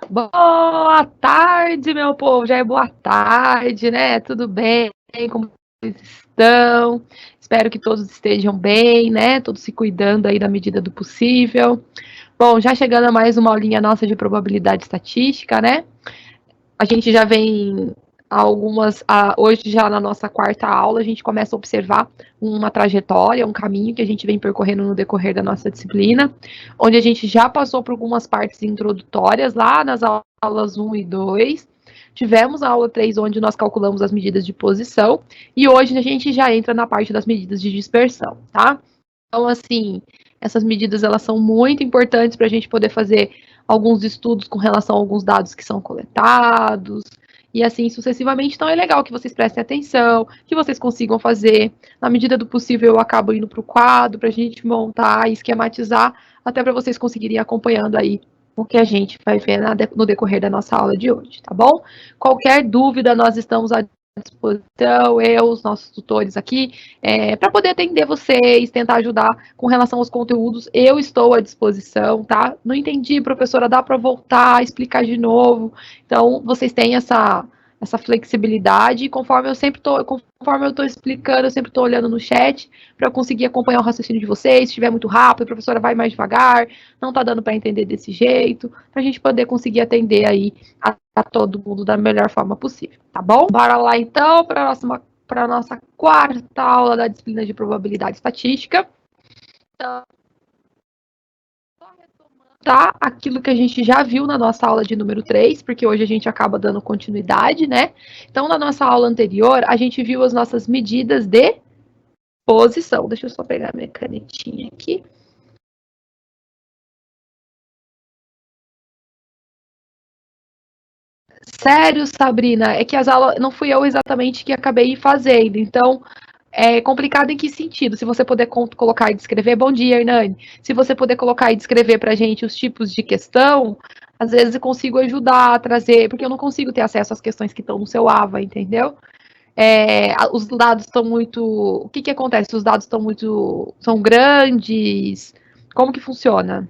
Boa tarde, meu povo. Já é boa tarde, né? Tudo bem? Como vocês estão? Espero que todos estejam bem, né? Todos se cuidando aí na medida do possível. Bom, já chegando a mais uma aulinha nossa de probabilidade estatística, né? A gente já vem hoje já na nossa quarta aula, a gente começa a observar uma trajetória, um caminho que a gente vem percorrendo no decorrer da nossa disciplina, onde a gente já passou por algumas partes introdutórias lá nas aulas 1 e 2, tivemos a aula 3, onde nós calculamos as medidas de posição, e hoje a gente já entra na parte das medidas de dispersão, tá? Então, assim, essas medidas elas são muito importantes para a gente poder fazer alguns estudos com relação a alguns dados que são coletados, e assim sucessivamente. Então, é legal que vocês prestem atenção, que vocês consigam fazer. Na medida do possível, eu acabo indo para o quadro para a gente montar e esquematizar, até para vocês conseguirem ir acompanhando aí o que a gente vai ver no decorrer da nossa aula de hoje, tá bom? Qualquer dúvida, nós estamos à disposição, os nossos tutores aqui, para poder atender vocês, tentar ajudar com relação aos conteúdos, eu estou à disposição, tá? Não entendi, professora, dá para voltar, explicar de novo. Então, vocês têm essa flexibilidade, e conforme eu estou explicando, eu sempre estou olhando no chat para eu conseguir acompanhar o raciocínio de vocês. Se estiver muito rápido, a professora vai mais devagar, não está dando para entender desse jeito, para a gente poder conseguir atender aí a todo mundo da melhor forma possível, tá bom? Bora lá então para a nossa quarta aula da disciplina de probabilidade estatística. Então, tá aquilo que a gente já viu na nossa aula de número 3, porque hoje a gente acaba dando continuidade, né? Então, na nossa aula anterior, a gente viu as nossas medidas de posição. Deixa eu só pegar minha canetinha aqui. Sério, Sabrina, é que as aulas não fui eu exatamente que acabei fazendo, então é complicado em que sentido? Se você puder colocar e descrever, bom dia, Hernani. Se você puder colocar e descrever para a gente os tipos de questão, às vezes eu consigo ajudar a trazer, porque eu não consigo ter acesso às questões que estão no seu AVA, entendeu? Os dados estão muito. O que acontece? Os dados estão muito. São grandes. Como que funciona?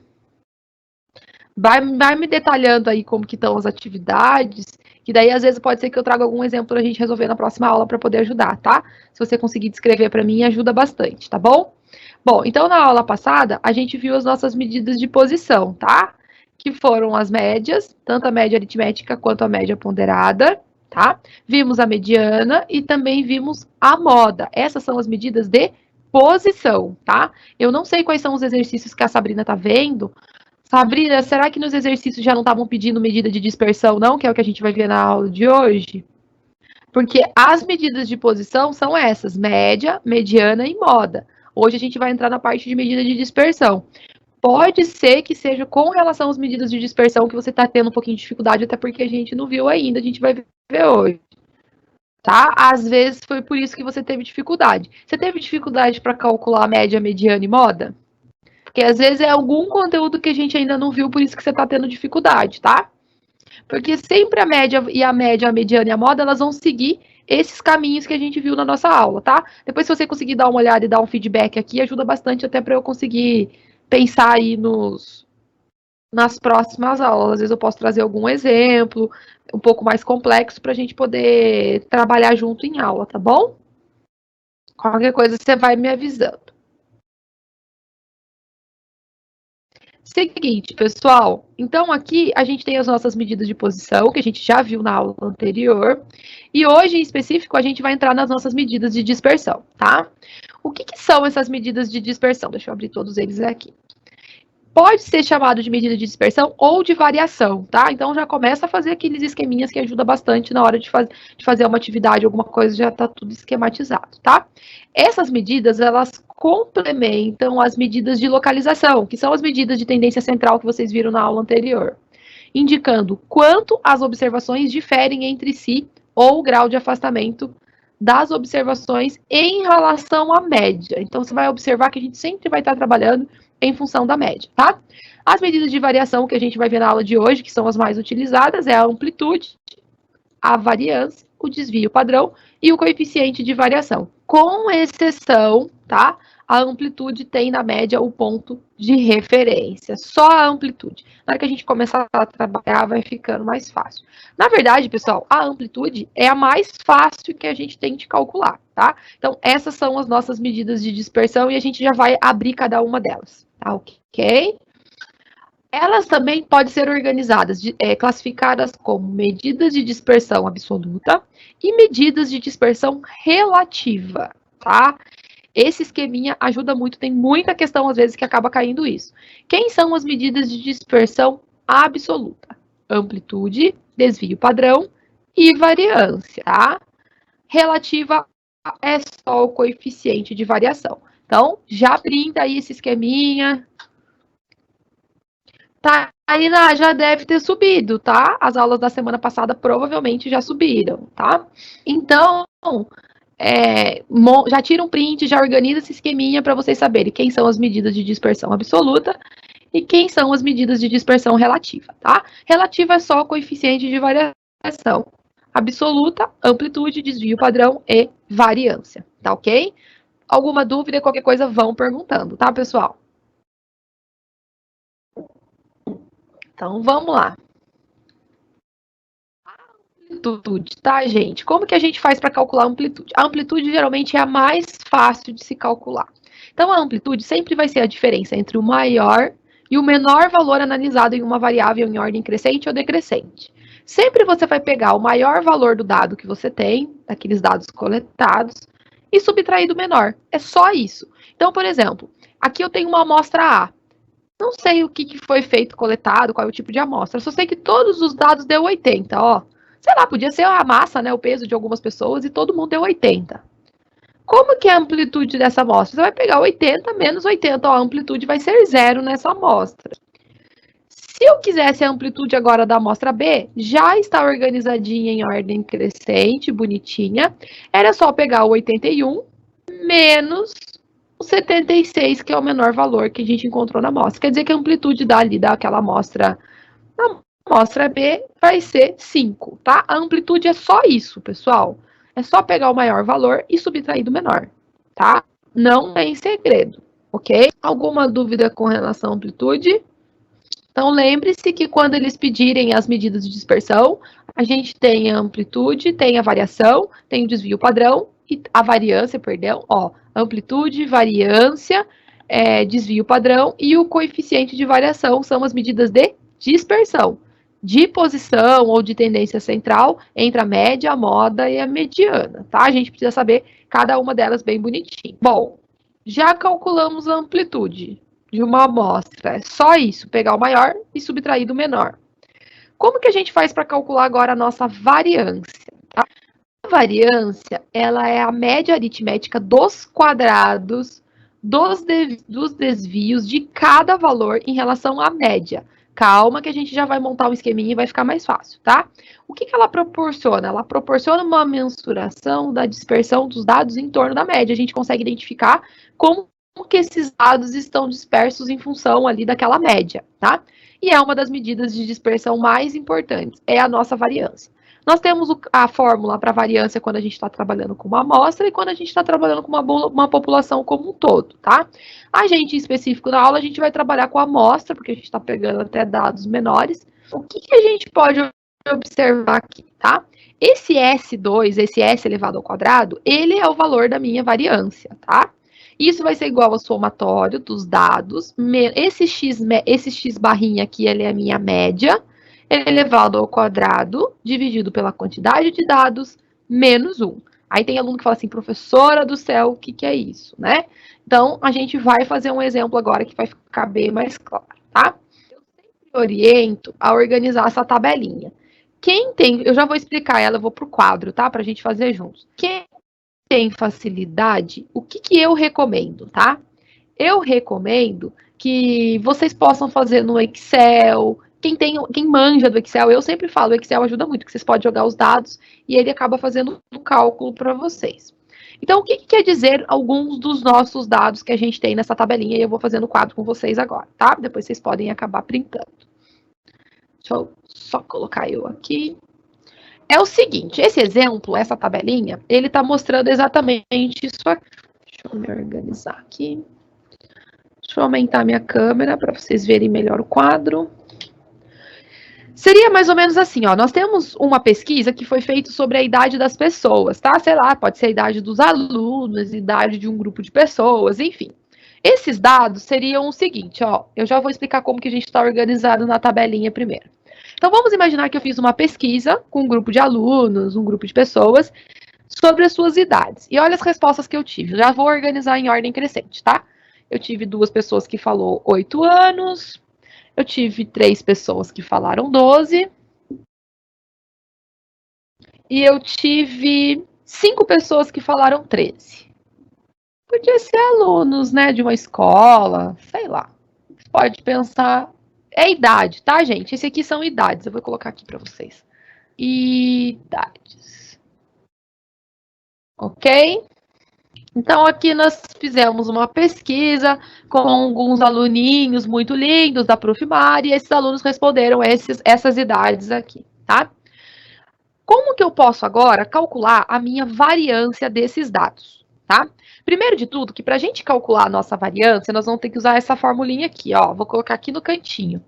Vai me detalhando aí como que estão as atividades, que daí às vezes pode ser que eu traga algum exemplo para a gente resolver na próxima aula para poder ajudar, tá? Se você conseguir descrever para mim, ajuda bastante, tá bom? Bom, então na aula passada a gente viu as nossas medidas de posição, tá? Que foram as médias, tanto a média aritmética quanto a média ponderada, tá? Vimos a mediana e também vimos a moda. Essas são as medidas de posição, tá? Eu não sei quais são os exercícios que a Sabrina tá vendo. Sabrina, será que nos exercícios já não estavam pedindo medida de dispersão, não? Que é o que a gente vai ver na aula de hoje? Porque as medidas de posição são essas: média, mediana e moda. Hoje a gente vai entrar na parte de medida de dispersão. Pode ser que seja com relação às medidas de dispersão que você está tendo um pouquinho de dificuldade, até porque a gente não viu ainda, a gente vai ver hoje. Tá? Às vezes foi por isso que você teve dificuldade. Você teve dificuldade para calcular a média, mediana e moda? Porque às vezes é algum conteúdo que a gente ainda não viu, por isso que você está tendo dificuldade, tá? Porque sempre a média, a mediana e a moda, elas vão seguir esses caminhos que a gente viu na nossa aula, tá? Depois, se você conseguir dar uma olhada e dar um feedback aqui, ajuda bastante até para eu conseguir pensar aí nas próximas aulas. Às vezes eu posso trazer algum exemplo um pouco mais complexo para a gente poder trabalhar junto em aula, tá bom? Qualquer coisa você vai me avisando. Seguinte, pessoal, então aqui a gente tem as nossas medidas de posição, que a gente já viu na aula anterior, e hoje em específico a gente vai entrar nas nossas medidas de dispersão, tá? O que são essas medidas de dispersão? Deixa eu abrir todos eles aqui. Pode ser chamado de medida de dispersão ou de variação, tá? Então já começa a fazer aqueles esqueminhas que ajuda bastante na hora de fazer uma atividade, alguma coisa, já está tudo esquematizado, tá? Essas medidas, elas complementam as medidas de localização, que são as medidas de tendência central que vocês viram na aula anterior, indicando quanto as observações diferem entre si ou o grau de afastamento das observações em relação à média. Então, você vai observar que a gente sempre vai estar trabalhando em função da média, tá? As medidas de variação que a gente vai ver na aula de hoje, que são as mais utilizadas, é a amplitude, a variância, o desvio padrão e o coeficiente de variação. Com exceção, tá? A amplitude tem, na média, o ponto de referência. Só a amplitude. Na hora que a gente começar a trabalhar, vai ficando mais fácil. Na verdade, pessoal, a amplitude é a mais fácil que a gente tem de calcular, tá? Então, essas são as nossas medidas de dispersão e a gente já vai abrir cada uma delas, tá? Ok? Elas também podem ser organizadas, classificadas como medidas de dispersão absoluta e medidas de dispersão relativa, tá? Esse esqueminha ajuda muito, tem muita questão às vezes que acaba caindo isso. Quem são as medidas de dispersão absoluta? Amplitude, desvio padrão e variância, tá? Relativa é só o coeficiente de variação. Então, já printa aí esse esqueminha. Tainá, já deve ter subido, tá? As aulas da semana passada provavelmente já subiram, tá? Então, já tira um print, já organiza esse esqueminha para vocês saberem quem são as medidas de dispersão absoluta e quem são as medidas de dispersão relativa, tá? Relativa é só o coeficiente de variação. Absoluta, amplitude, desvio padrão e variância, tá ok? Alguma dúvida, qualquer coisa, vão perguntando, tá, pessoal? Então, vamos lá. Amplitude, tá, gente? Como que a gente faz para calcular a amplitude? A amplitude geralmente é a mais fácil de se calcular. Então, a amplitude sempre vai ser a diferença entre o maior e o menor valor analisado em uma variável em ordem crescente ou decrescente. Sempre você vai pegar o maior valor do dado que você tem, daqueles dados coletados, e subtrair do menor. É só isso. Então, por exemplo, aqui eu tenho uma amostra A. Não sei o que foi feito, coletado, qual é o tipo de amostra. Só sei que todos os dados deu 80, ó. Sei lá, podia ser a massa, né, o peso de algumas pessoas e todo mundo deu 80. Como que é a amplitude dessa amostra? Você vai pegar 80 menos 80, ó, a amplitude vai ser zero nessa amostra. Se eu quisesse a amplitude agora da amostra B, já está organizadinha em ordem crescente, bonitinha. Era só pegar o 81 menos o 76, que é o menor valor que a gente encontrou na amostra. Quer dizer que a amplitude daquela amostra, na amostra B, vai ser 5, tá? A amplitude é só isso, pessoal. É só pegar o maior valor e subtrair do menor, tá? Não tem segredo, ok? Alguma dúvida com relação à amplitude? Então, lembre-se que quando eles pedirem as medidas de dispersão, a gente tem a amplitude, tem a variação, tem o desvio padrão e a variância, perdão, ó, amplitude, variância, desvio padrão e o coeficiente de variação são as medidas de dispersão, de posição ou de tendência central entre a média, a moda e a mediana, tá? A gente precisa saber cada uma delas bem bonitinho. Bom, já calculamos a amplitude de uma amostra. É só isso, pegar o maior e subtrair do menor. Como que a gente faz para calcular agora a nossa variância? Tá? A variância, ela é a média aritmética dos quadrados dos desvios de cada valor em relação à média. Calma que a gente já vai montar um esqueminha e vai ficar mais fácil, tá? O que ela proporciona? Ela proporciona uma mensuração da dispersão dos dados em torno da média. A gente consegue identificar como que esses dados estão dispersos em função ali daquela média, tá? E é uma das medidas de dispersão mais importantes, é a nossa variância. Nós temos a fórmula para variância quando a gente está trabalhando com uma amostra e quando a gente está trabalhando com uma população como um todo, tá? A gente, em específico, na aula, a gente vai trabalhar com a amostra, porque a gente está pegando até dados menores. O que a gente pode observar aqui, tá? Esse S2, esse S elevado ao quadrado, ele é o valor da minha variância, tá? Isso vai ser igual ao somatório dos dados. Esse x barrinha aqui, ele é a minha média, elevado ao quadrado, dividido pela quantidade de dados, menos 1. Aí tem aluno que fala assim, professora do céu, o que é isso, né? Então, a gente vai fazer um exemplo agora que vai ficar bem mais claro, tá? Eu sempre oriento a organizar essa tabelinha. Quem tem, eu já vou explicar ela, eu vou pro quadro, tá? Pra gente fazer juntos. Quem tem facilidade, o que eu recomendo, tá? Eu recomendo que vocês possam fazer no Excel. Quem manja do Excel, eu sempre falo, o Excel ajuda muito, que vocês podem jogar os dados e ele acaba fazendo o cálculo para vocês. Então, o que quer dizer alguns dos nossos dados que a gente tem nessa tabelinha? E eu vou fazer no quadro com vocês agora, tá? Depois vocês podem acabar printando. Deixa eu só colocar eu aqui. É o seguinte, esse exemplo, essa tabelinha, ele está mostrando exatamente isso aqui. Deixa eu me organizar aqui. Deixa eu aumentar minha câmera para vocês verem melhor o quadro. Seria mais ou menos assim, ó. Nós temos uma pesquisa que foi feita sobre a idade das pessoas, tá? Sei lá, pode ser a idade dos alunos, idade de um grupo de pessoas, enfim. Esses dados seriam o seguinte, ó. Eu já vou explicar como que a gente está organizado na tabelinha primeiro. Então, vamos imaginar que eu fiz uma pesquisa com um grupo de alunos, um grupo de pessoas, sobre as suas idades. E olha as respostas que eu tive. Eu já vou organizar em ordem crescente, tá? Eu tive 2 pessoas que falou 8 anos, eu tive 3 pessoas que falaram 12, e eu tive 5 pessoas que falaram 13. Podia ser alunos, né, de uma escola, sei lá. Pode pensar. É idade, tá, gente? Esse aqui são idades. Eu vou colocar aqui para vocês. Idades. Ok? Então, aqui nós fizemos uma pesquisa com alguns aluninhos muito lindos da Prof. Mari, e esses alunos responderam essas idades aqui, tá? Como que eu posso agora calcular a minha variância desses dados, tá? Primeiro de tudo, que para a gente calcular a nossa variância, nós vamos ter que usar essa formulinha aqui, ó. Vou colocar aqui no cantinho.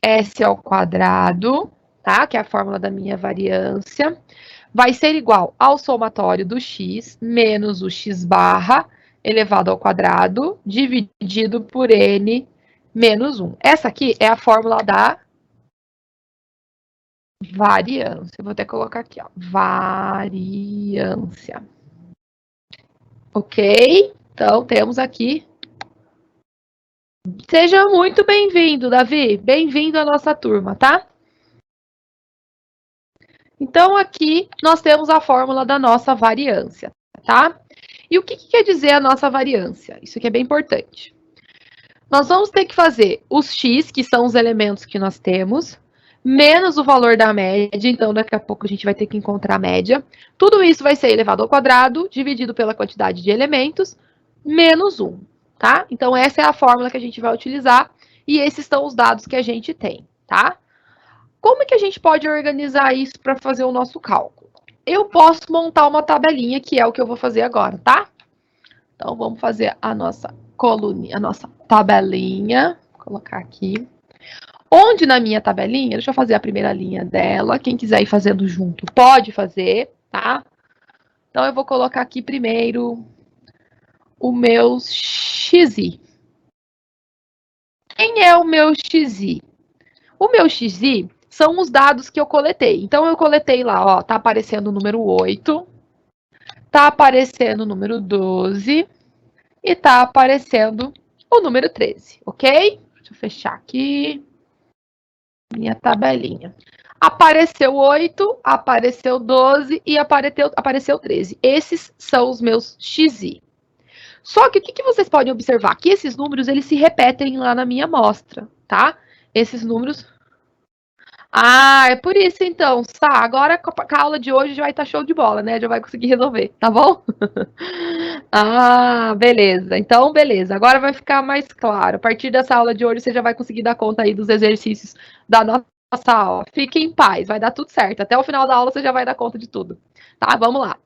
S ao quadrado, tá? Que é a fórmula da minha variância. Vai ser igual ao somatório do x menos o x barra elevado ao quadrado dividido por n menos 1. Essa aqui é a fórmula da variância. Eu vou até colocar aqui, ó. Variância. Ok? Então, temos aqui. Seja muito bem-vindo, Davi. Bem-vindo à nossa turma, tá? Então, aqui nós temos a fórmula da nossa variância, tá? E o que quer dizer a nossa variância? Isso aqui é bem importante. Nós vamos ter que fazer os x, que são os elementos que nós temos, menos o valor da média, então daqui a pouco a gente vai ter que encontrar a média. Tudo isso vai ser elevado ao quadrado, dividido pela quantidade de elementos, menos 1, tá? Então essa é a fórmula que a gente vai utilizar, e esses são os dados que a gente tem, tá? Como é que a gente pode organizar isso para fazer o nosso cálculo? Eu posso montar uma tabelinha, que é o que eu vou fazer agora, tá? Então, vamos fazer a nossa coluninha, a nossa tabelinha. Vou colocar aqui. Onde na minha tabelinha, deixa eu fazer a primeira linha dela. Quem quiser ir fazendo junto, pode fazer, tá? Então, eu vou colocar aqui primeiro o meu XI. Quem é o meu XI? O meu XI são os dados que eu coletei. Então, eu coletei lá, ó, tá aparecendo o número 8, tá aparecendo o número 12 e tá aparecendo o número 13, ok? Deixa eu fechar aqui minha tabelinha. Apareceu 8, apareceu 12 e apareceu 13. Esses são os meus XI. Só que o que vocês podem observar? Que esses números, eles se repetem lá na minha amostra, tá? Esses números. Ah, é por isso então, tá? Agora com a aula de hoje já vai estar show de bola, né? Já vai conseguir resolver, tá bom? Ah, beleza. Então, beleza. Agora vai ficar mais claro. A partir dessa aula de hoje, você já vai conseguir dar conta aí dos exercícios da nossa aula. Fique em paz, vai dar tudo certo. Até o final da aula você já vai dar conta de tudo. Tá? Vamos lá.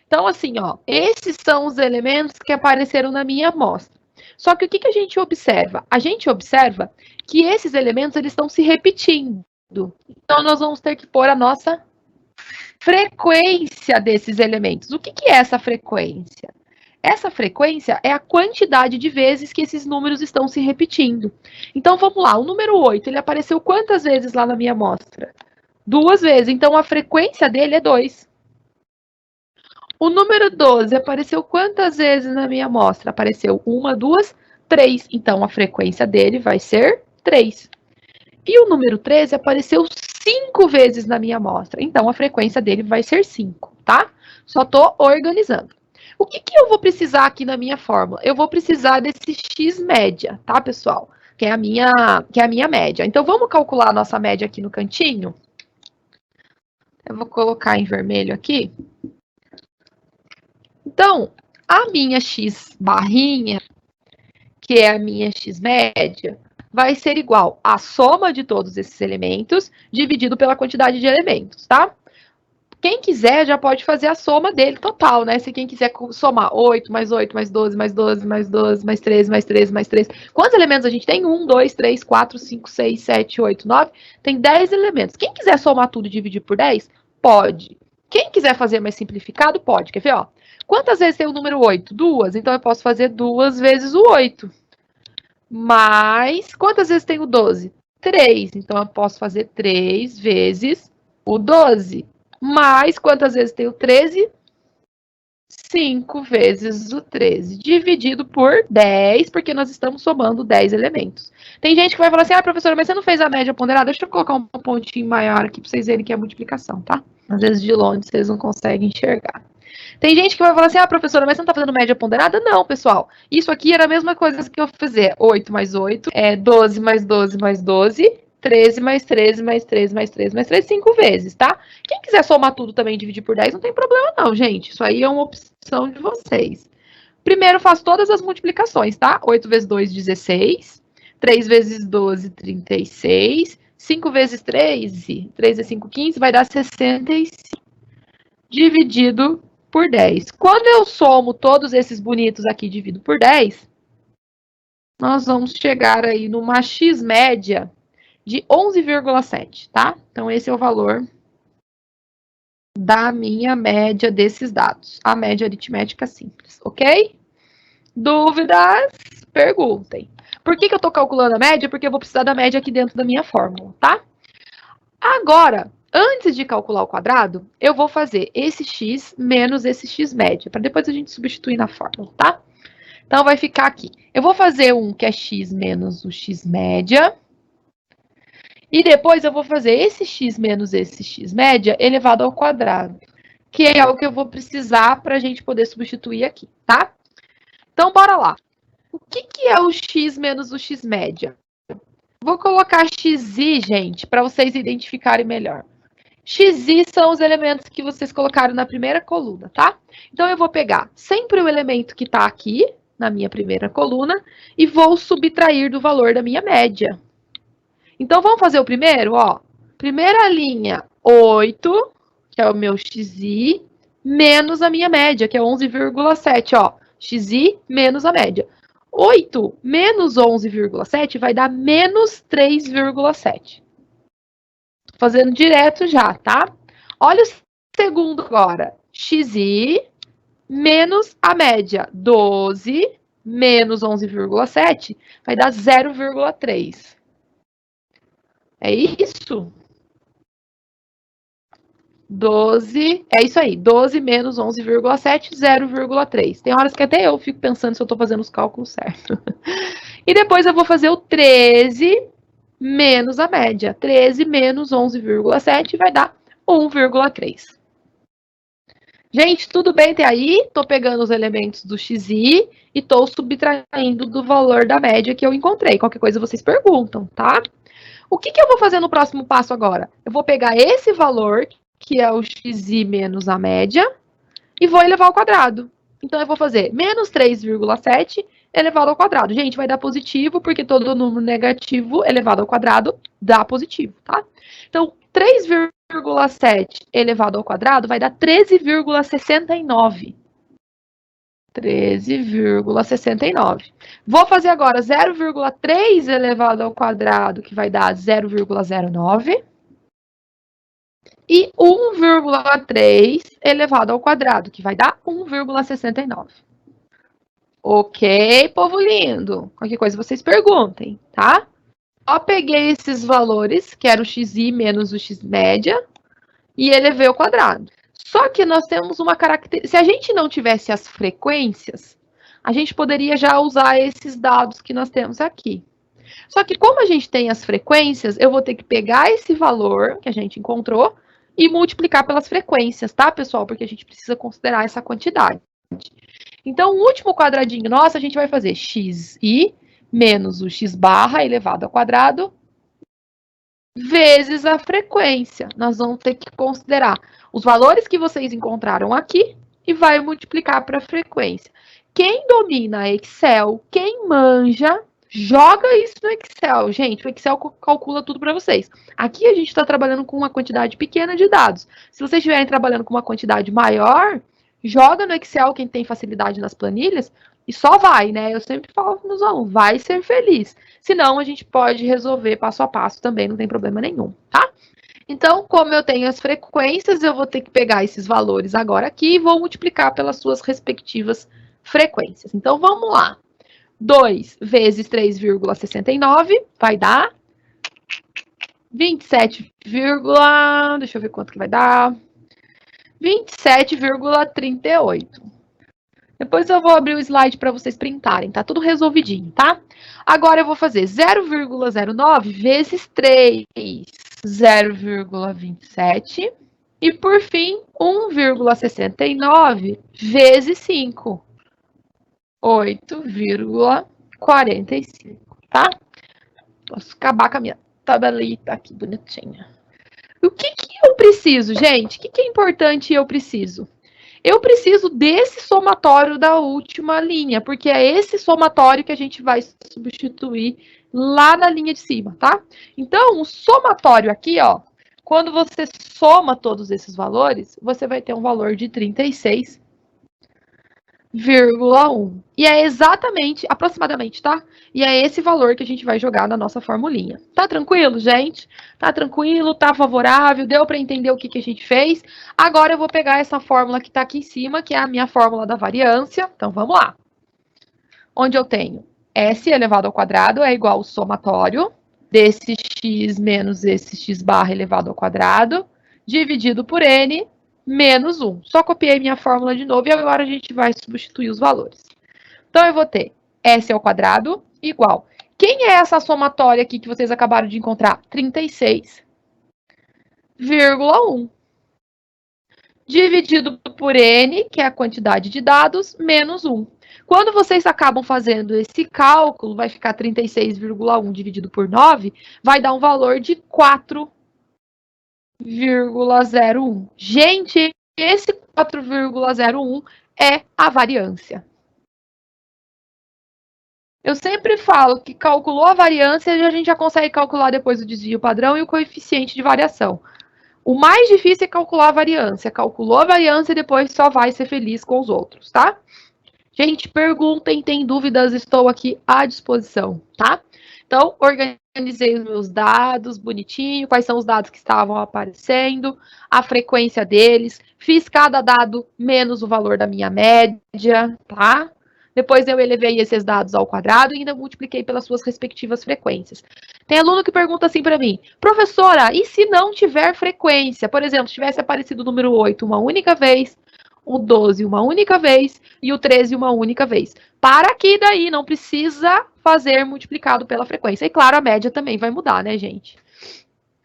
Então, assim, ó, esses são os elementos que apareceram na minha amostra. Só que o que a gente observa? A gente observa que esses elementos eles estão se repetindo. Então, nós vamos ter que pôr a nossa frequência desses elementos. O que é essa frequência? Essa frequência é a quantidade de vezes que esses números estão se repetindo. Então, vamos lá. O número 8, ele apareceu quantas vezes lá na minha amostra? 2 vezes. Então, a frequência dele é 2. O número 12 apareceu quantas vezes na minha amostra? Apareceu 1, 2, 3. Então, a frequência dele vai ser 3. E o número 13 apareceu 5 vezes na minha amostra. Então, a frequência dele vai ser 5, tá? Só estou organizando. O que eu vou precisar aqui na minha fórmula? Eu vou precisar desse x média, tá, pessoal? Que é a minha média. Então, vamos calcular a nossa média aqui no cantinho? Eu vou colocar em vermelho aqui. Então, a minha x barrinha, que é a minha x média, vai ser igual à soma de todos esses elementos, dividido pela quantidade de elementos, tá? Quem quiser já pode fazer a soma dele total, né? Se quem quiser somar 8 mais 8 mais 12 mais 12 mais 12 mais 13 mais 13 mais 13. Quantos elementos a gente tem? 1, 2, 3, 4, 5, 6, 7, 8, 9. Tem 10 elementos. Quem quiser somar tudo e dividir por 10, pode. Quem quiser fazer mais simplificado, pode. Quer ver, ó? Quantas vezes tem o número 8? 2. Então eu posso fazer 2 vezes o 8. Mas quantas vezes tem o 12? 3. Então eu posso fazer 3 vezes o 12. Mais quantas vezes tem o 13? 5 vezes o 13, dividido por 10, porque nós estamos somando 10 elementos. Tem gente que vai falar assim, ah, professora, mas você não fez a média ponderada? Deixa eu colocar um pontinho maior aqui para vocês verem que é multiplicação, tá? Às vezes de longe vocês não conseguem enxergar. Tem gente que vai falar assim, ah, professora, mas você não está fazendo média ponderada? Não, pessoal. Isso aqui era a mesma coisa que eu fazer. 8 mais 8, 12 mais 12 mais 12, 13 mais 13 mais 13 mais 13 mais 13, 5 vezes, tá? Quem quiser somar tudo também e dividir por 10, não tem problema não, gente. Isso aí é uma opção de vocês. Primeiro, faço todas as multiplicações, tá? 8 vezes 2, 16. 3 vezes 12, 36. 5 vezes 13, 3 vezes 5, 15, vai dar 65. Dividido por 10. Quando eu somo todos esses bonitos aqui dividido por 10, nós vamos chegar aí numa x média de 11,7, tá? Então, esse é o valor da minha média desses dados. A média aritmética simples, ok? Dúvidas? Perguntem. Por que eu estou calculando a média? Porque eu vou precisar da média aqui dentro da minha fórmula, tá? Agora, antes de calcular o quadrado, eu vou fazer esse x menos esse x média, para depois a gente substituir na fórmula, tá? Então, vai ficar aqui. Eu vou fazer um que é x menos o x média. E depois eu vou fazer esse x menos esse x média elevado ao quadrado, que é o que eu vou precisar para a gente poder substituir aqui, tá? Então, bora lá. O que é o x menos o x média? Vou colocar xi, gente, para vocês identificarem melhor. Xi são os elementos que vocês colocaram na primeira coluna, tá? Então, eu vou pegar sempre o elemento que está aqui, na minha primeira coluna, e vou subtrair do valor da minha média. Então, vamos fazer o primeiro, ó. Primeira linha, 8, que é o meu xi, menos a minha média, que é 11,7, ó. Xi menos a média. 8 menos 11,7 vai dar menos 3,7. Tô fazendo direto já, tá? Olha o segundo agora. Xi menos a média, 12 menos 11,7 vai dar 0,3. É isso? 12, é isso aí, 12 menos 11,7, 0,3. Tem horas que até eu fico pensando se eu estou fazendo os cálculos certos. E depois eu vou fazer o 13 menos a média. 13 menos 11,7 vai dar 1,3. Gente, tudo bem até aí? Estou pegando os elementos do xi e estou subtraindo do valor da média que eu encontrei. Qualquer coisa vocês perguntam, tá? O que eu vou fazer no próximo passo agora? Eu vou pegar esse valor, que é o xi menos a média, e vou elevar ao quadrado. Então, eu vou fazer menos 3,7 elevado ao quadrado. Gente, vai dar positivo, porque todo número negativo elevado ao quadrado dá positivo, tá? Então, 3,7 elevado ao quadrado vai dar 13,69. 13,69. Vou fazer agora 0,3 elevado ao quadrado, que vai dar 0,09. E 1,3 elevado ao quadrado, que vai dar 1,69. Ok, povo lindo? Qualquer coisa vocês perguntem, tá? Só peguei esses valores, que era o xi menos o x média, e elevei ao quadrado. Só que nós temos uma característica. Se a gente não tivesse as frequências, a gente poderia já usar esses dados que nós temos aqui. Só que como a gente tem as frequências, eu vou ter que pegar esse valor que a gente encontrou e multiplicar pelas frequências, tá, pessoal? Porque a gente precisa considerar essa quantidade. Então, o último quadradinho nosso, a gente vai fazer xi menos o x barra elevado ao quadrado vezes a frequência. Nós vamos ter que considerar os valores que vocês encontraram aqui e vai multiplicar para a frequência. Quem domina Excel, quem manja, Joga isso no Excel, gente. O Excel calcula tudo para vocês. Aqui a gente está trabalhando com uma quantidade pequena de dados. Se vocês estiverem trabalhando com uma quantidade maior, joga no Excel quem tem facilidade nas planilhas e só vai, né? Eu sempre falo para os alunos, vai ser feliz. Senão a gente pode resolver passo a passo também, não tem problema nenhum, tá? Então, como eu tenho as frequências, eu vou ter que pegar esses valores agora aqui e vou multiplicar pelas suas respectivas frequências. Então, vamos lá. 2 vezes 3,69 vai dar 27, deixa eu ver quanto que vai dar. 27,38. Depois eu vou abrir o slide para vocês printarem, tá tudo resolvidinho, tá? Agora eu vou fazer 0,09 vezes 3, 0,27. E por fim, 1,69 vezes 5, 8,45, tá? Posso acabar com a minha tabelita aqui bonitinha. O que eu preciso, gente? O que é importante eu preciso? Eu preciso desse somatório da última linha, porque é esse somatório que a gente vai substituir lá na linha de cima, tá? Então, o somatório aqui, ó, quando você soma todos esses valores, você vai ter um valor de 36,1. E é exatamente, aproximadamente, tá? E é esse valor que a gente vai jogar na nossa formulinha. Tá tranquilo, gente? Tá tranquilo? Tá favorável? Deu para entender o que a gente fez? Agora eu vou pegar essa fórmula que tá aqui em cima, que é a minha fórmula da variância. Então, vamos lá. Onde eu tenho S elevado ao quadrado é igual ao somatório desse x menos esse x barra elevado ao quadrado, dividido por n, menos 1. Só copiei minha fórmula de novo e agora a gente vai substituir os valores. Então, eu vou ter S ao quadrado igual. Quem é essa somatória aqui que vocês acabaram de encontrar? 36,1. Dividido por N, que é a quantidade de dados, menos 1. Quando vocês acabam fazendo esse cálculo, vai ficar 36,1 dividido por 9, vai dar um valor de 4,01. Gente, esse 4,01 é a variância. Eu sempre falo que calculou a variância, a gente já consegue calcular depois o desvio padrão e o coeficiente de variação. O mais difícil é calcular a variância. Calculou a variância e depois só vai ser feliz com os outros, tá? Gente, perguntem, tem dúvidas, estou aqui à disposição, tá? Então, organizei os meus dados bonitinho, quais são os dados que estavam aparecendo, a frequência deles, fiz cada dado menos o valor da minha média, tá? Depois eu elevei esses dados ao quadrado e ainda multipliquei pelas suas respectivas frequências. Tem aluno que pergunta assim para mim, professora, e se não tiver frequência? Por exemplo, se tivesse aparecido o número 8 uma única vez, o 12 uma única vez e o 13 uma única vez. Para que daí não precisa fazer multiplicado pela frequência. E claro, a média também vai mudar, né, gente?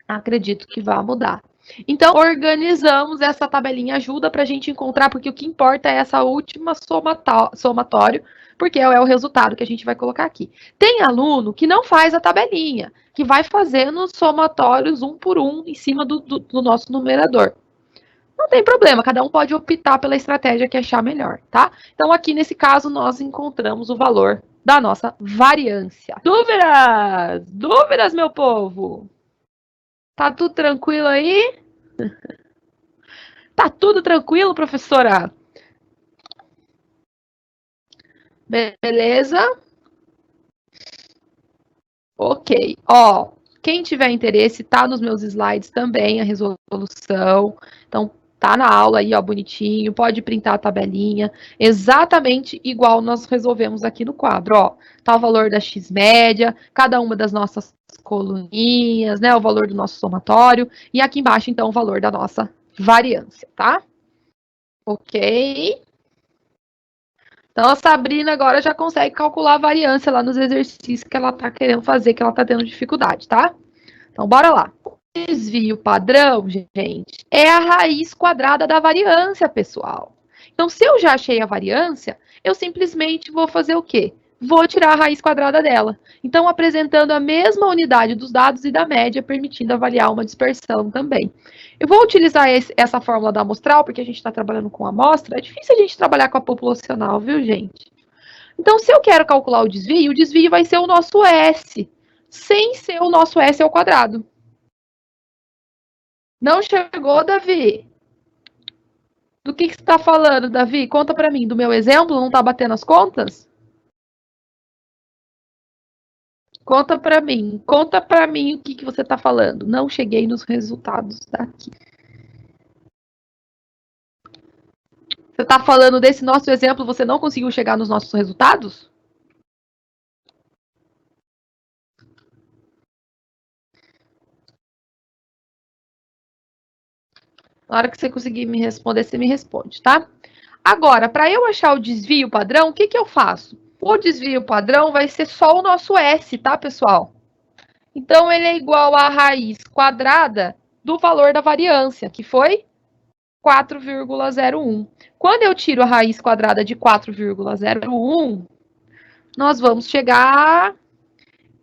Acredito que vai mudar. Então, organizamos essa tabelinha, ajuda para a gente encontrar, porque o que importa é essa última somatório, porque é o resultado que a gente vai colocar aqui. Tem aluno que não faz a tabelinha, que vai fazendo somatórios um por um em cima do nosso numerador. Não tem problema, cada um pode optar pela estratégia que achar melhor, tá? Então, aqui nesse caso, nós encontramos o valor da nossa variância. Dúvidas? Dúvidas, meu povo? Tá tudo tranquilo aí? Tá tudo tranquilo, professora? Beleza? Ok. Ó, quem tiver interesse, tá nos meus slides também a resolução. Então, tá na aula aí, ó, bonitinho. Pode printar a tabelinha. Exatamente igual nós resolvemos aqui no quadro, ó. Tá o valor da x-média, cada uma das nossas coluninhas, né? O valor do nosso somatório. E aqui embaixo, então, o valor da nossa variância, tá? Ok. Então, a Sabrina agora já consegue calcular a variância lá nos exercícios que ela está querendo fazer, que ela está tendo dificuldade, tá? Então, bora lá. O desvio padrão, gente, é a raiz quadrada da variância, pessoal. Então, se eu já achei a variância, eu simplesmente vou fazer o quê? Vou tirar a raiz quadrada dela. Então, apresentando a mesma unidade dos dados e da média, permitindo avaliar uma dispersão também. Eu vou utilizar essa fórmula da amostral, porque a gente está trabalhando com amostra. É difícil a gente trabalhar com a populacional, viu, gente? Então, se eu quero calcular o desvio vai ser o nosso S, sem ser o nosso S ao quadrado. Não chegou, Davi? Do que você está falando, Davi? Conta para mim. Do meu exemplo, não está batendo as contas? Conta para mim o que você está falando. Não cheguei nos resultados daqui. Você está falando desse nosso exemplo, você não conseguiu chegar nos nossos resultados? Na hora que você conseguir me responder, você me responde, tá? Agora, para eu achar o desvio padrão, o que eu faço? O desvio padrão vai ser só o nosso S, tá, pessoal? Então, ele é igual à raiz quadrada do valor da variância, que foi 4,01. Quando eu tiro a raiz quadrada de 4,01, nós vamos chegar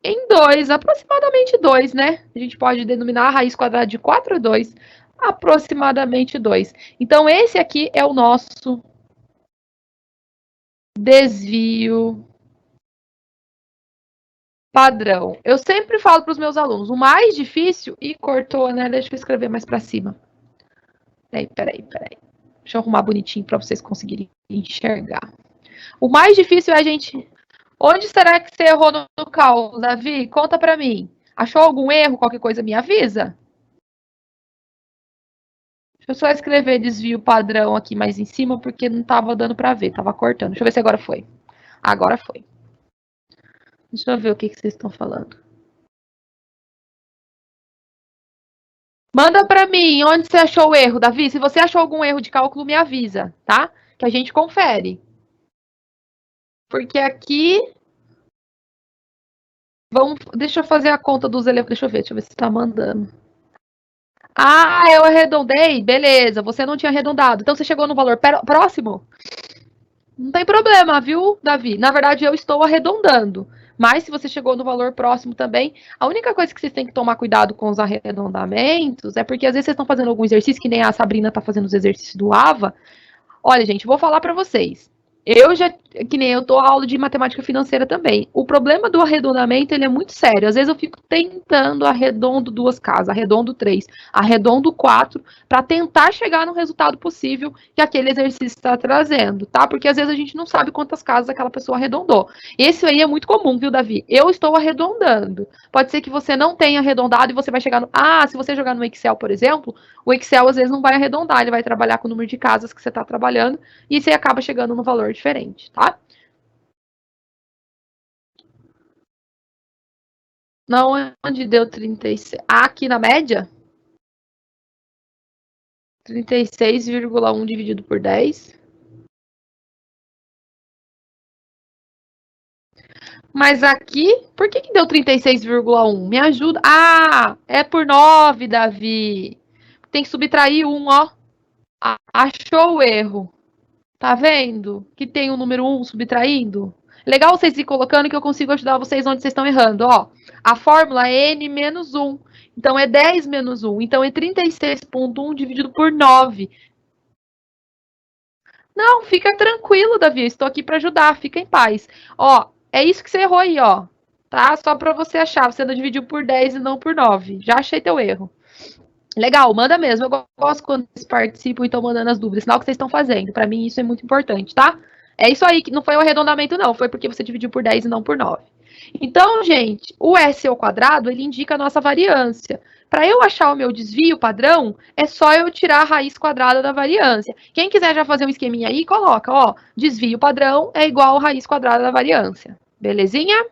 em 2, aproximadamente 2, né? A gente pode denominar a raiz quadrada de 4 a 2, aproximadamente 2. Então, esse aqui é o nosso desvio padrão. Eu sempre falo para os meus alunos, o mais difícil... Ih, cortou, né? Deixa eu escrever mais para cima. Peraí. Deixa eu arrumar bonitinho para vocês conseguirem enxergar. O mais difícil é a gente... Onde será que você errou no cálculo, Davi? Conta para mim. Achou algum erro? Qualquer coisa me avisa? Deixa eu só escrever desvio padrão aqui mais em cima, porque não estava dando para ver, estava cortando. Deixa eu ver se agora foi. Agora foi. Deixa eu ver o que vocês estão falando. Manda para mim onde você achou o erro, Davi. Se você achou algum erro de cálculo, me avisa, tá? Que a gente confere. Porque aqui... Deixa eu fazer a conta dos elementos. Deixa eu ver se está mandando. Ah, eu arredondei? Beleza, você não tinha arredondado. Então você chegou no valor próximo? Não tem problema, viu, Davi? Na verdade, eu estou arredondando. Mas se você chegou no valor próximo também, a única coisa que vocês têm que tomar cuidado com os arredondamentos é porque às vezes vocês estão fazendo algum exercício, que nem a Sabrina está fazendo os exercícios do AVA. Olha, gente, vou falar para vocês. Eu já, que nem eu dou aula de matemática financeira também. O problema do arredondamento, ele é muito sério. Às vezes eu fico tentando arredondo 2 casas, arredondo 3, arredondo 4, para tentar chegar no resultado possível que aquele exercício está trazendo, tá? Porque às vezes a gente não sabe quantas casas aquela pessoa arredondou. Esse aí é muito comum, viu, Davi? Eu estou arredondando. Pode ser que você não tenha arredondado e você vai chegar no... Ah, se você jogar no Excel, por exemplo, o Excel às vezes não vai arredondar, ele vai trabalhar com o número de casas que você está trabalhando e você acaba chegando no valor diferente, tá? Não, onde deu 36? Ah, aqui na média? 36,1 dividido por 10. Mas aqui, por que deu 36,1? Me ajuda. Ah, é por 9, Davi. Tem que subtrair 1, ó. Achou o erro. Tá vendo? Que tem o número 1 subtraindo. Legal vocês ir colocando que eu consigo ajudar vocês onde vocês estão errando. Ó, a fórmula é n menos 1. Então, é 10 menos 1. Então, é 36,1 dividido por 9. Não, fica tranquilo, Davi. Eu estou aqui para ajudar. Fica em paz. Ó, é isso que você errou aí, ó. Tá? Só para você achar. Você não dividiu por 10 e não por 9. Já achei teu erro. Legal, manda mesmo. Eu gosto quando vocês participam e estão mandando as dúvidas. Sinal que vocês estão fazendo. Para mim, isso é muito importante, tá? É isso aí, que não foi o arredondamento, não. Foi porque você dividiu por 10 e não por 9. Então, gente, o S ao quadrado, ele indica a nossa variância. Para eu achar o meu desvio padrão, é só eu tirar a raiz quadrada da variância. Quem quiser já fazer um esqueminha aí, coloca, ó, desvio padrão é igual a raiz quadrada da variância. Belezinha?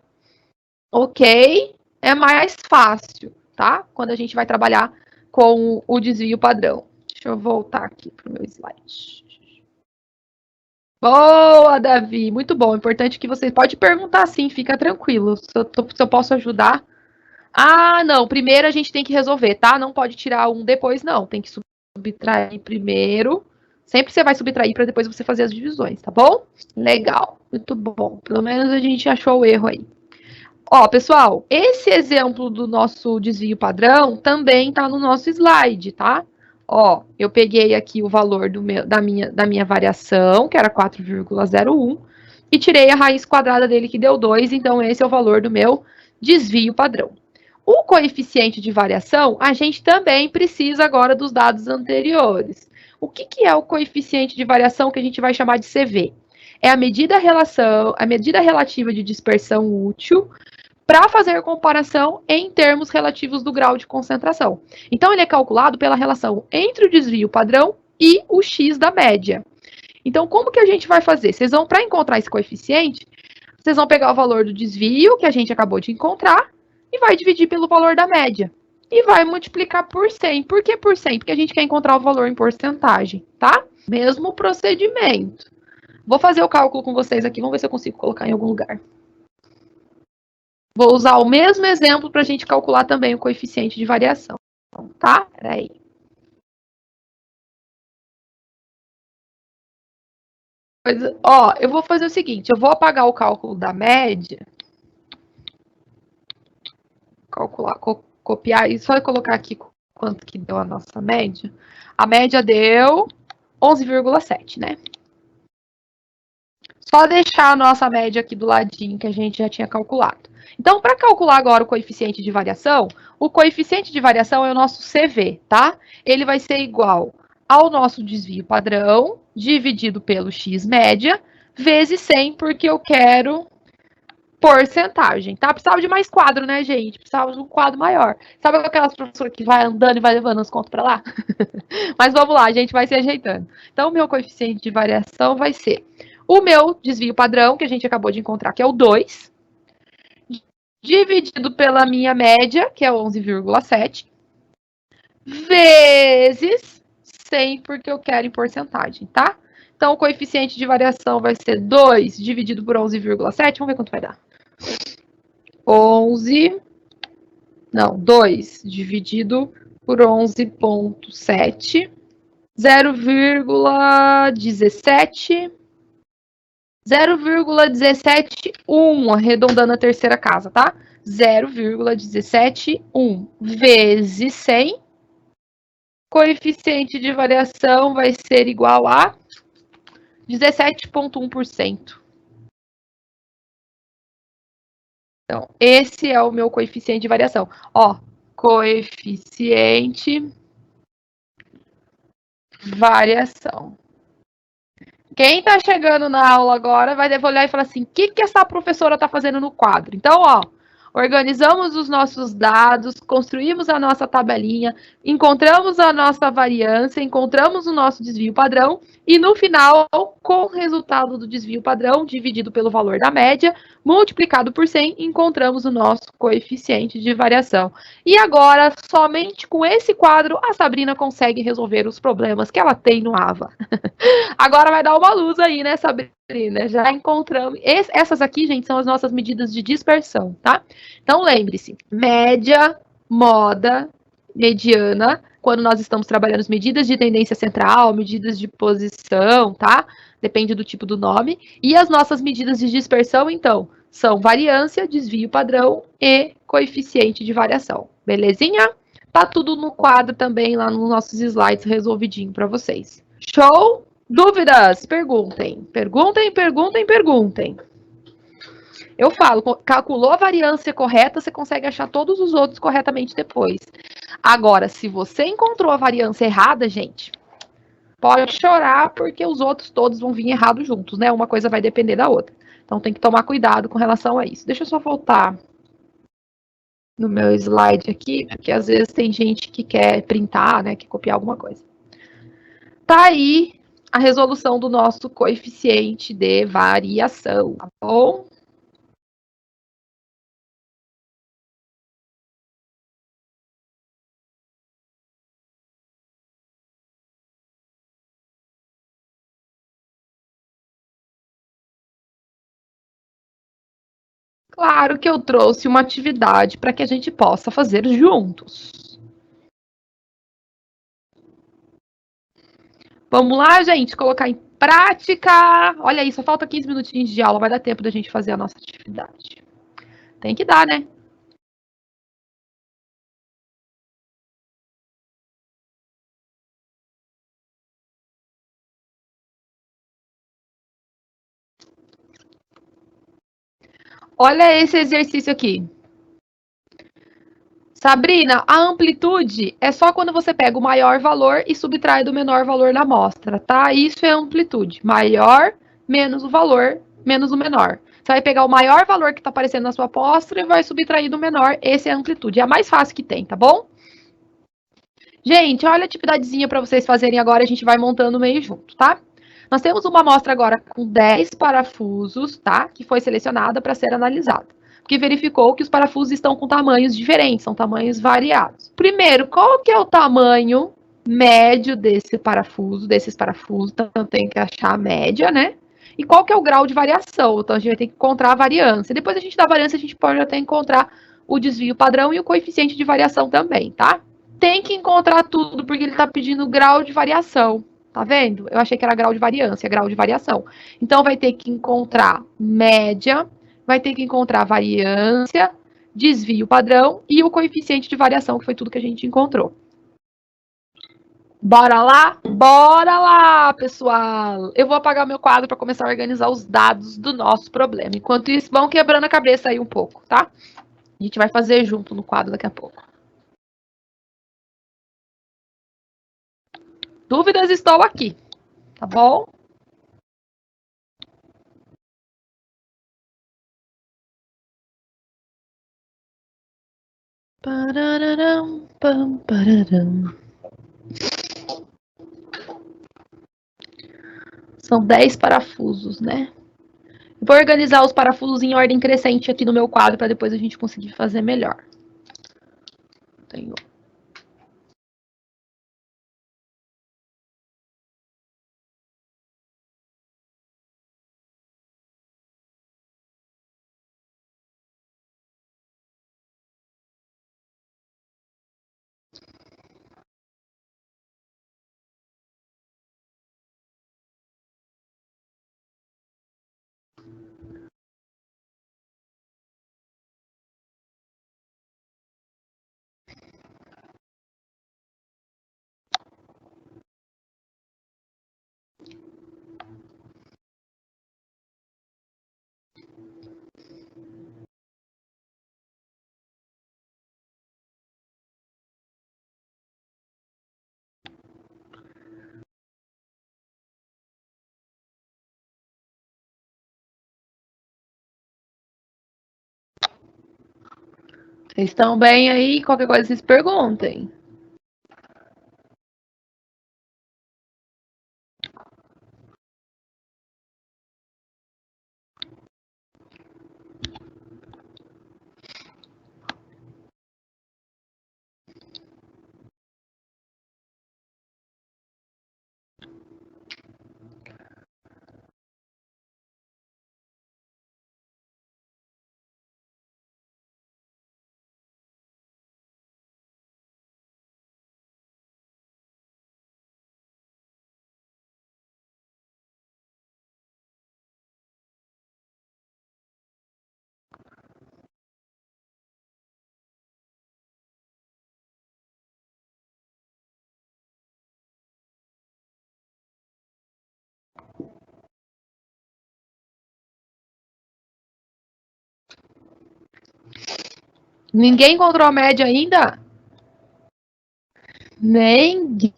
Ok. É mais fácil, tá? Quando a gente vai trabalhar com o desvio padrão. Deixa eu voltar aqui para o meu slide. Boa, Davi. Muito bom. Importante que você pode perguntar sim, fica tranquilo. Se eu posso ajudar. Ah, não. Primeiro a gente tem que resolver, tá? Não pode tirar um depois, não. Tem que subtrair primeiro. Sempre você vai subtrair para depois você fazer as divisões, tá bom? Legal. Muito bom. Pelo menos a gente achou o erro aí. Ó, pessoal, esse exemplo do nosso desvio padrão também tá no nosso slide, tá? Ó, eu peguei aqui o valor da minha variação, que era 4,01, e tirei a raiz quadrada dele, que deu 2, então esse é o valor do meu desvio padrão. O coeficiente de variação, a gente também precisa agora dos dados anteriores. O que é o coeficiente de variação que a gente vai chamar de CV? É a medida relativa de dispersão útil para fazer comparação em termos relativos do grau de concentração. Então, ele é calculado pela relação entre o desvio padrão e o x da média. Então, como que a gente vai fazer? Vocês vão, para encontrar esse coeficiente, vocês vão pegar o valor do desvio que a gente acabou de encontrar e vai dividir pelo valor da média. E vai multiplicar por 100. Por que por 100? Porque a gente quer encontrar o valor em porcentagem, tá? Mesmo procedimento. Vou fazer o cálculo com vocês aqui, vamos ver se eu consigo colocar em algum lugar. Vou usar o mesmo exemplo para a gente calcular também o coeficiente de variação, tá? Peraí. Ó, eu vou fazer o seguinte, eu vou apagar o cálculo da média, calcular, copiar e só colocar aqui quanto que deu a nossa média. A média deu 11,7, né? Só deixar a nossa média aqui do ladinho que a gente já tinha calculado. Então, para calcular agora o coeficiente de variação, o coeficiente de variação é o nosso CV, tá? Ele vai ser igual ao nosso desvio padrão, dividido pelo x média, vezes 100, porque eu quero porcentagem, tá? Precisava de mais quadro, né, gente? Precisava de um quadro maior. Sabe aquelas professoras que vai andando e vai levando as contas para lá? Mas vamos lá, a gente vai se ajeitando. Então, o meu coeficiente de variação vai ser o meu desvio padrão, que a gente acabou de encontrar, que é o 2, dividido pela minha média, que é 11,7, vezes 100, porque eu quero em porcentagem, tá? Então, o coeficiente de variação vai ser 2 dividido por 11,7. Vamos ver quanto vai dar. 11, não, 2 dividido por 11,7, 0,17, 0,171, arredondando a terceira casa, tá? 0,171 vezes 100, coeficiente de variação vai ser igual a 17,1%. Então, esse é o meu coeficiente de variação. Ó, coeficiente variação. Quem está chegando na aula agora vai olhar e falar assim: o que essa professora está fazendo no quadro? Então, ó, organizamos os nossos dados, construímos a nossa tabelinha, encontramos a nossa variância, encontramos o nosso desvio padrão e no final, com o resultado do desvio padrão dividido pelo valor da média, multiplicado por 100, encontramos o nosso coeficiente de variação. E agora, somente com esse quadro, a Sabrina consegue resolver os problemas que ela tem no AVA. Agora vai dar uma luz aí, né, Sabrina? Já encontramos. Essas aqui, gente, são as nossas medidas de dispersão, tá? Então lembre-se: média, moda, mediana, quando nós estamos trabalhando as medidas de tendência central, medidas de posição, tá? Depende do tipo do nome. E as nossas medidas de dispersão, então, são variância, desvio padrão e coeficiente de variação. Belezinha? Tá tudo no quadro também, lá nos nossos slides, resolvidinho para vocês. Show? Dúvidas? Perguntem. Perguntem, perguntem, perguntem. Eu falo, calculou a variância correta, você consegue achar todos os outros corretamente depois. Agora, se você encontrou a variância errada, gente, pode chorar, porque os outros todos vão vir errados juntos, né? Uma coisa vai depender da outra. Então tem que tomar cuidado com relação a isso. Deixa eu só voltar no meu slide aqui, porque às vezes tem gente que quer printar, né? Quer copiar alguma coisa. Tá aí a resolução do nosso coeficiente de variação, tá bom? Claro que eu trouxe uma atividade para que a gente possa fazer juntos. Vamos lá, gente, colocar em prática. Olha aí, só falta 15 minutinhos de aula, vai dar tempo da gente fazer a nossa atividade. Tem que dar, né? Olha esse exercício aqui. Sabrina, a amplitude é só quando você pega o maior valor e subtrai do menor valor na amostra, tá? Isso é amplitude. Maior menos o valor menos o menor. Você vai pegar o maior valor que está aparecendo na sua amostra e vai subtrair do menor. Esse é a amplitude. É a mais fácil que tem, tá bom? Gente, olha a atividadezinha para vocês fazerem agora. A gente vai montando meio junto, tá? Nós temos uma amostra agora com 10 parafusos, tá? Que foi selecionada para ser analisada. Que verificou que os parafusos estão com tamanhos diferentes, são tamanhos variados. Primeiro, qual que é o tamanho médio desses parafusos? Então, tem que achar a média, né? E qual que é o grau de variação? Então, a gente vai ter que encontrar a variância. Depois a gente da variância, a gente pode até encontrar o desvio padrão e o coeficiente de variação também, tá? Tem que encontrar tudo, porque ele está pedindo grau de variação. Tá vendo? Eu achei que era grau de variância, grau de variação. Então, vai ter que encontrar média, vai ter que encontrar variância, desvio padrão e o coeficiente de variação, que foi tudo que a gente encontrou. Bora lá? Bora lá, pessoal! Eu vou apagar meu quadro para começar a organizar os dados do nosso problema. Enquanto isso, vão quebrando a cabeça aí um pouco, tá? A gente vai fazer junto no quadro daqui a pouco. Dúvidas, estou aqui, tá bom? Pararam, pam, pararam. São 10 parafusos, né? Vou organizar os parafusos em ordem crescente aqui no meu quadro para depois a gente conseguir fazer melhor. Tenho. Vocês estão bem aí? Qualquer coisa vocês perguntem. Ninguém encontrou a média ainda? Ninguém.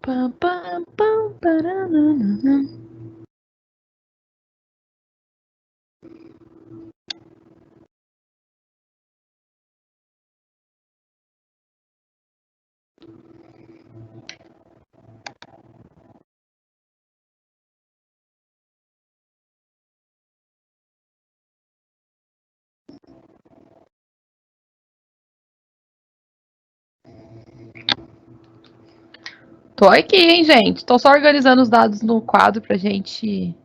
Pam, pam, pam, paranana. Tô aqui, hein, gente? Tô só organizando os dados no quadro pra gente.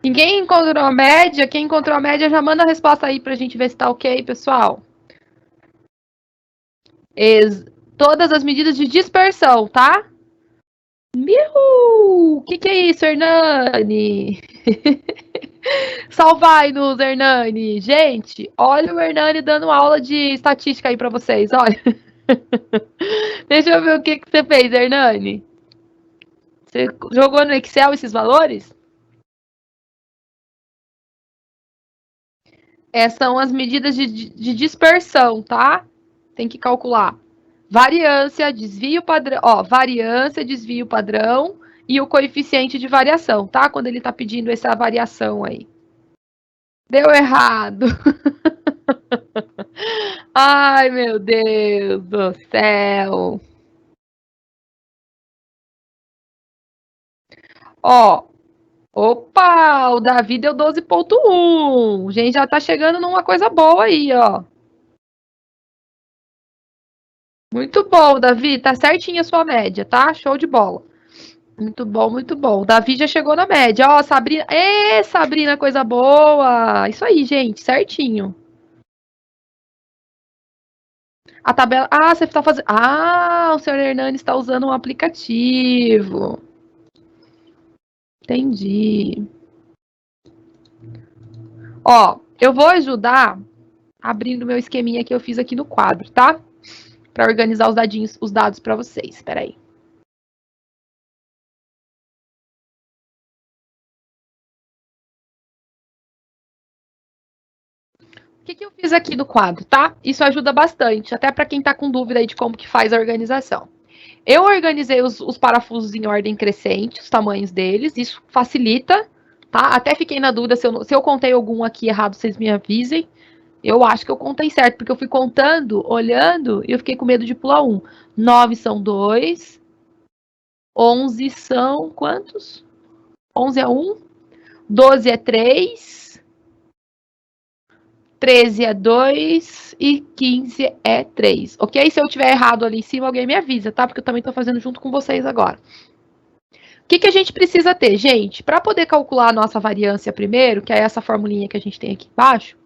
Ninguém encontrou a média? Quem encontrou a média já manda a resposta aí pra gente ver se tá ok, pessoal. Todas as medidas de dispersão, tá? O que é isso, Hernani? Salvai-nos, Hernani. Gente, olha o Hernani dando aula de estatística aí pra vocês, olha. Deixa eu ver o que você fez, Hernani. Você jogou no Excel esses valores? Essas são as medidas de dispersão, tá? Tem que calcular. Variância, desvio padrão, ó, variância, desvio padrão e o coeficiente de variação, tá? Quando ele tá pedindo essa variação aí. Deu errado. Ai, meu Deus do céu. Ó, opa, o Davi deu 12,1. A gente já tá chegando numa coisa boa aí, ó. Muito bom, Davi. Tá certinha a sua média, tá? Show de bola. Muito bom, muito bom. O Davi já chegou na média. Ó, Sabrina. Ê, Sabrina, coisa boa. Isso aí, gente, certinho. A tabela. Ah, você está fazendo. Ah, o senhor Hernani está usando um aplicativo. Entendi. Ó, eu vou ajudar abrindo meu esqueminha que eu fiz aqui no quadro, tá? Para organizar os dadinhos, os dados para vocês. Espera aí. O que eu fiz aqui no quadro, tá? Isso ajuda bastante, até para quem está com dúvida aí de como que faz a organização. Eu organizei os parafusos em ordem crescente, os tamanhos deles, isso facilita, tá? Até fiquei na dúvida se eu contei algum aqui errado, vocês me avisem. Eu acho que eu contei certo, porque eu fui contando, olhando, e eu fiquei com medo de pular um. 9 são 2, 11 são quantos? 11 é 1, 12 é 3, 13 é 2 e 15 é 3. Ok? Se eu tiver errado ali em cima, alguém me avisa, tá? Porque eu também tô fazendo junto com vocês agora. O que a gente precisa ter, gente? Para poder calcular a nossa variância primeiro, que é essa formulinha que a gente tem aqui embaixo,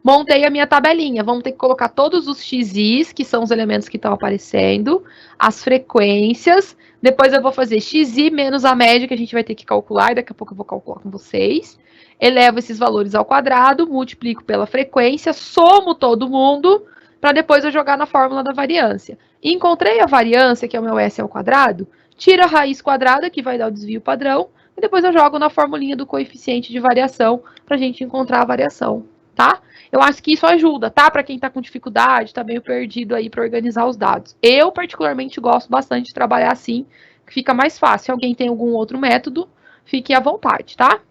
montei a minha tabelinha. Vamos ter que colocar todos os xis, que são os elementos que estão aparecendo, as frequências. Depois eu vou fazer xi menos a média, que a gente vai ter que calcular, e daqui a pouco eu vou calcular com vocês. Elevo esses valores ao quadrado, multiplico pela frequência, somo todo mundo, para depois eu jogar na fórmula da variância. Encontrei a variância, que é o meu S ao quadrado, tiro a raiz quadrada, que vai dar o desvio padrão, e depois eu jogo na formulinha do coeficiente de variação, para a gente encontrar a variação, tá? Eu acho que isso ajuda, tá? Para quem está com dificuldade, está meio perdido aí para organizar os dados. Eu, particularmente, gosto bastante de trabalhar assim, que fica mais fácil. Se alguém tem algum outro método, fique à vontade, tá?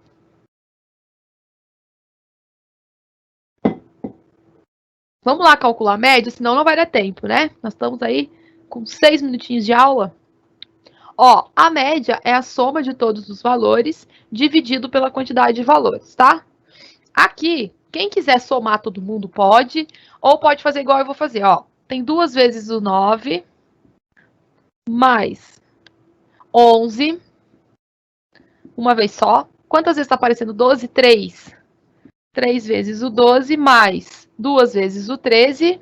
Vamos lá calcular a média, senão não vai dar tempo, né? Nós estamos aí com 6 minutinhos de aula. Ó, a média é a soma de todos os valores dividido pela quantidade de valores, tá? Aqui, quem quiser somar todo mundo pode, ou pode fazer igual eu vou fazer, ó. Tem 2 vezes o 9, mais 11, uma vez só. Quantas vezes está aparecendo 12? 3. 3 vezes o 12, mais 2 vezes o 13,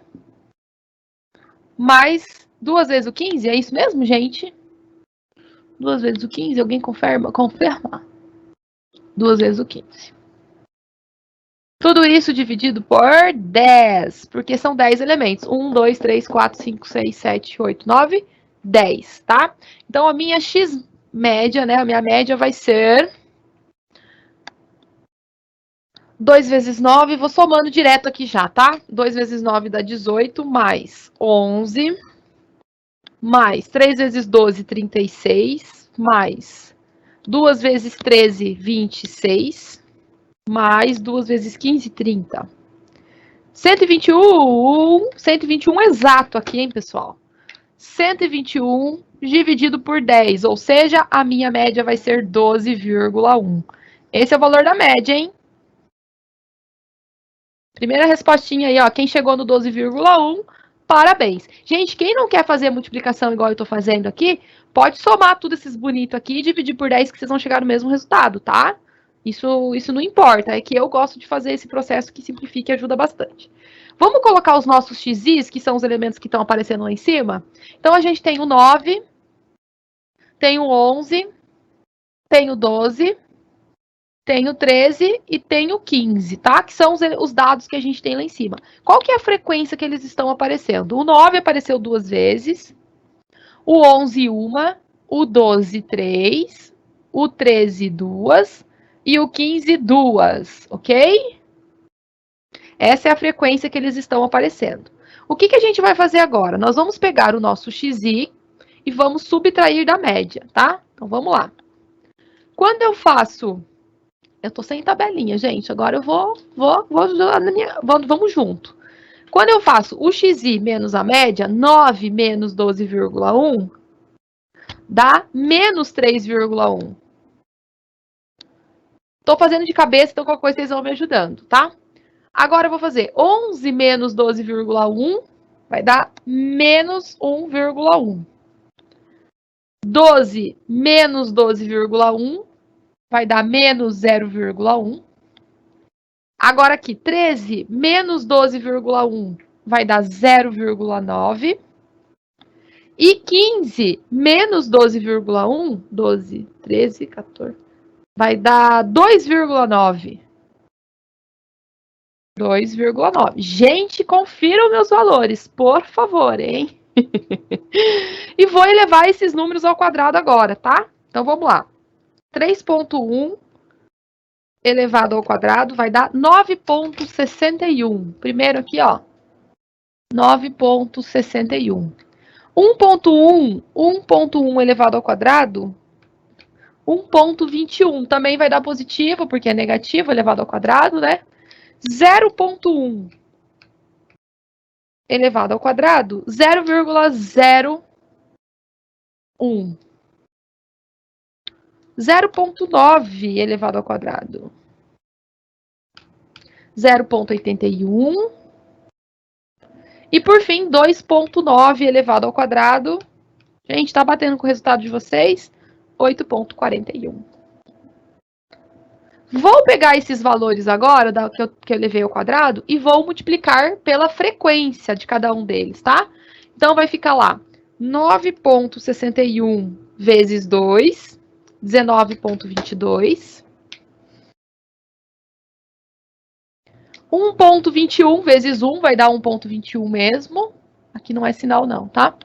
mais 2 vezes o 15. É isso mesmo, gente? 2 vezes o 15, alguém confirma? Confirma. 2 vezes o 15. Tudo isso dividido por 10, porque são 10 elementos. 1, 2, 3, 4, 5, 6, 7, 8, 9, 10, tá? Então, a minha x média, né? A minha média vai ser 2 vezes 9, vou somando direto aqui já, tá? 2 vezes 9 dá 18, mais 11, mais 3 vezes 12, 36, mais 2 vezes 13, 26, mais 2 vezes 15, 30. 121 exato aqui, hein, pessoal? 121 dividido por 10, ou seja, a minha média vai ser 12,1. Esse é o valor da média, hein? Primeira respostinha aí, ó. Quem chegou no 12,1, parabéns. Gente, quem não quer fazer a multiplicação igual eu tô fazendo aqui, pode somar tudo esses bonitos aqui e dividir por 10 que vocês vão chegar no mesmo resultado, tá? Isso não importa, é que eu gosto de fazer esse processo que simplifica e ajuda bastante. Vamos colocar os nossos x's, que são os elementos que estão aparecendo lá em cima? Então, a gente tem o 9, tem o 11, tem o 12, tem o 13 e tem o 15, tá? Que são os dados que a gente tem lá em cima. Qual que é a frequência que eles estão aparecendo? O 9 apareceu 2 vezes, o 11 uma, o 12 3, o 13 2 e o 15 2, ok? Essa é a frequência que eles estão aparecendo. O que a gente vai fazer agora? Nós vamos pegar o nosso xi e vamos subtrair da média, tá? Então, vamos lá. Quando eu faço... Eu tô sem tabelinha, gente. Agora eu vamos junto. Quando eu faço o xi menos a média, 9 menos 12,1 dá menos 3,1. Tô fazendo de cabeça, então qualquer coisa vocês vão me ajudando, tá? Agora eu vou fazer 11 menos 12,1 vai dar menos 1,1. 12 menos 12,1 vai dar menos 0,1. Agora aqui, 13 menos 12,1 vai dar 0,9. E 15 menos 12,1, 12, 13, 14, vai dar 2,9. 2,9. Gente, confiram meus valores, por favor, hein? E vou elevar esses números ao quadrado agora, tá? Então, vamos lá. 3,1 elevado ao quadrado vai dar 9,61. Primeiro aqui, ó. 9,61. 1,1 elevado ao quadrado, 1,21. Também vai dar positivo, porque é negativo elevado ao quadrado, né? 0,1 elevado ao quadrado, 0,01. 0,9 elevado ao quadrado, 0,81. E, por fim, 2,9 elevado ao quadrado. Gente, tá batendo com o resultado de vocês? 8,41. Vou pegar esses valores agora, que eu levei ao quadrado, e vou multiplicar pela frequência de cada um deles, tá? Então, vai ficar lá 9,61 vezes 2, 19,22. 1,21 vezes 1 vai dar 1,21 mesmo. Aqui não é sinal não, tá?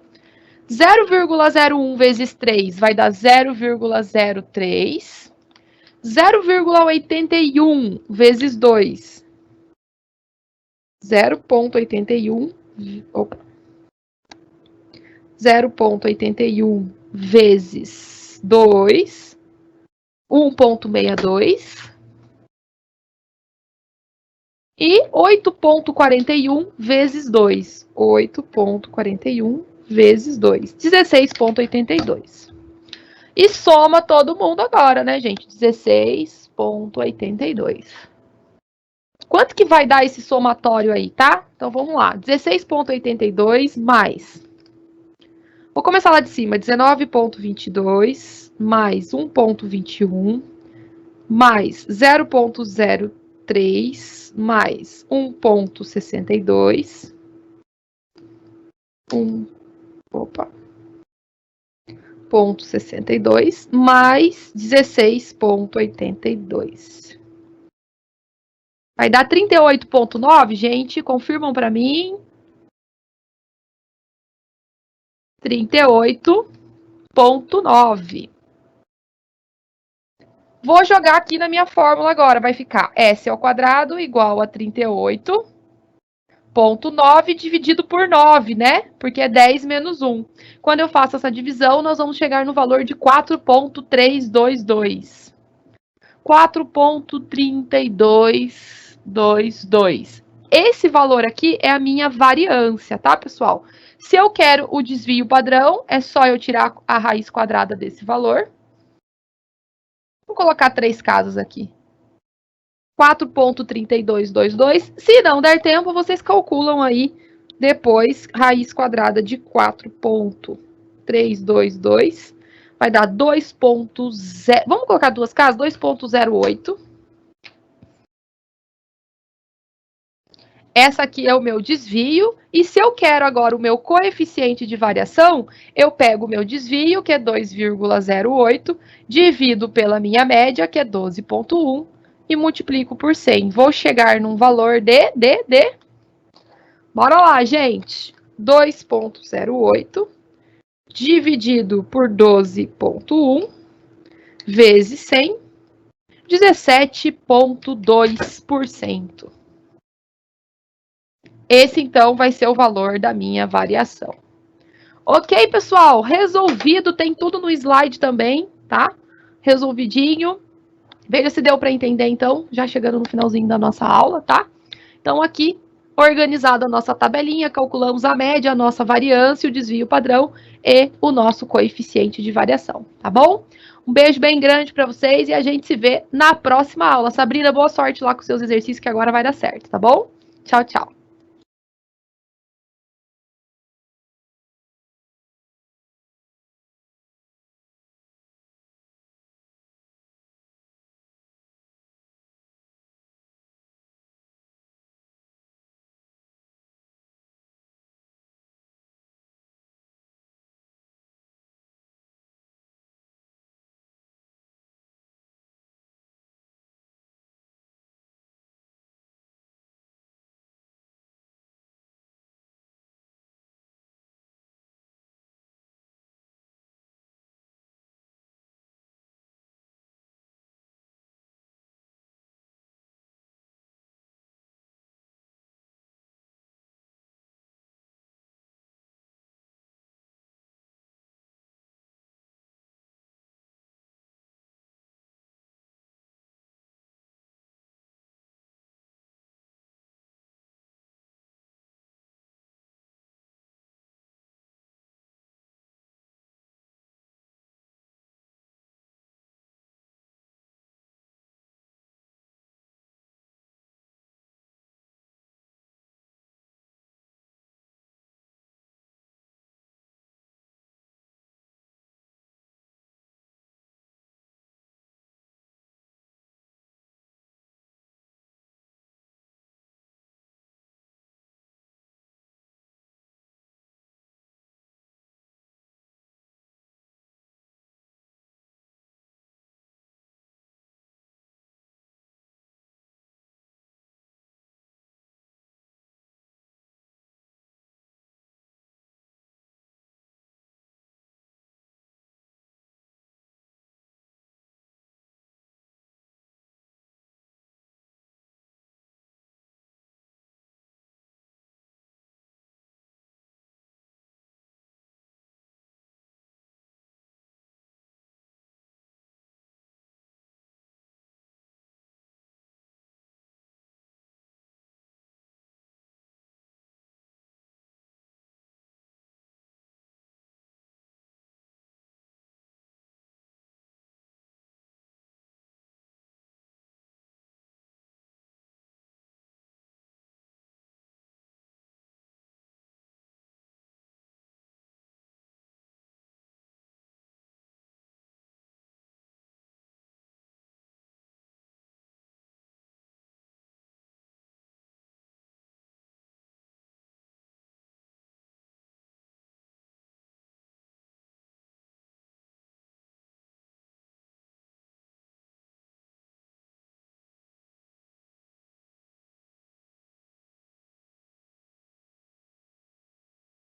0,01 vezes 3 vai dar 0,03. 0,81 vezes 2. 0,81. 0,81 vezes 2. 1,62. E 8,41 vezes 2. 8,41 vezes 2. 16,82. E soma todo mundo agora, né, gente? 16,82. Quanto que vai dar esse somatório aí, tá? Então, vamos lá. 16,82 mais... Vou começar lá de cima. 19,22 mais 1,21 mais 0,03 mais 1,62. Opa. 0,62 mais 16,82. Vai dar 38,9, gente. Confirmam para mim. 38,9. Vou jogar aqui na minha fórmula agora. Vai ficar S ao quadrado igual a 38,9 dividido por 9, né? Porque é 10 menos 1. Quando eu faço essa divisão, nós vamos chegar no valor de 4,322. 4,3222. Esse valor aqui é a minha variância, tá, pessoal? Se eu quero o desvio padrão, é só eu tirar a raiz quadrada desse valor. Vou colocar 3 casos aqui. 4,3222. Se não der tempo, vocês calculam aí depois raiz quadrada de 4,322. Vai dar 2,0. Vamos colocar duas casas? 2,08. essa aqui é o meu desvio, e se eu quero agora o meu coeficiente de variação, eu pego o meu desvio, que é 2,08, divido pela minha média, que é 12,1, e multiplico por 100. Vou chegar num valor de... Bora lá, gente. 2,08 dividido por 12,1 vezes 100, 17,2%. Esse, então, vai ser o valor da minha variação. Ok, pessoal? Resolvido. Tem tudo no slide também, tá? Resolvidinho. Veja se deu para entender, então, já chegando no finalzinho da nossa aula, tá? Então, aqui, organizada a nossa tabelinha, calculamos a média, a nossa variância, o desvio padrão e o nosso coeficiente de variação, tá bom? Um beijo bem grande para vocês e a gente se vê na próxima aula. Sabrina, boa sorte lá com seus exercícios que agora vai dar certo, tá bom? Tchau, tchau.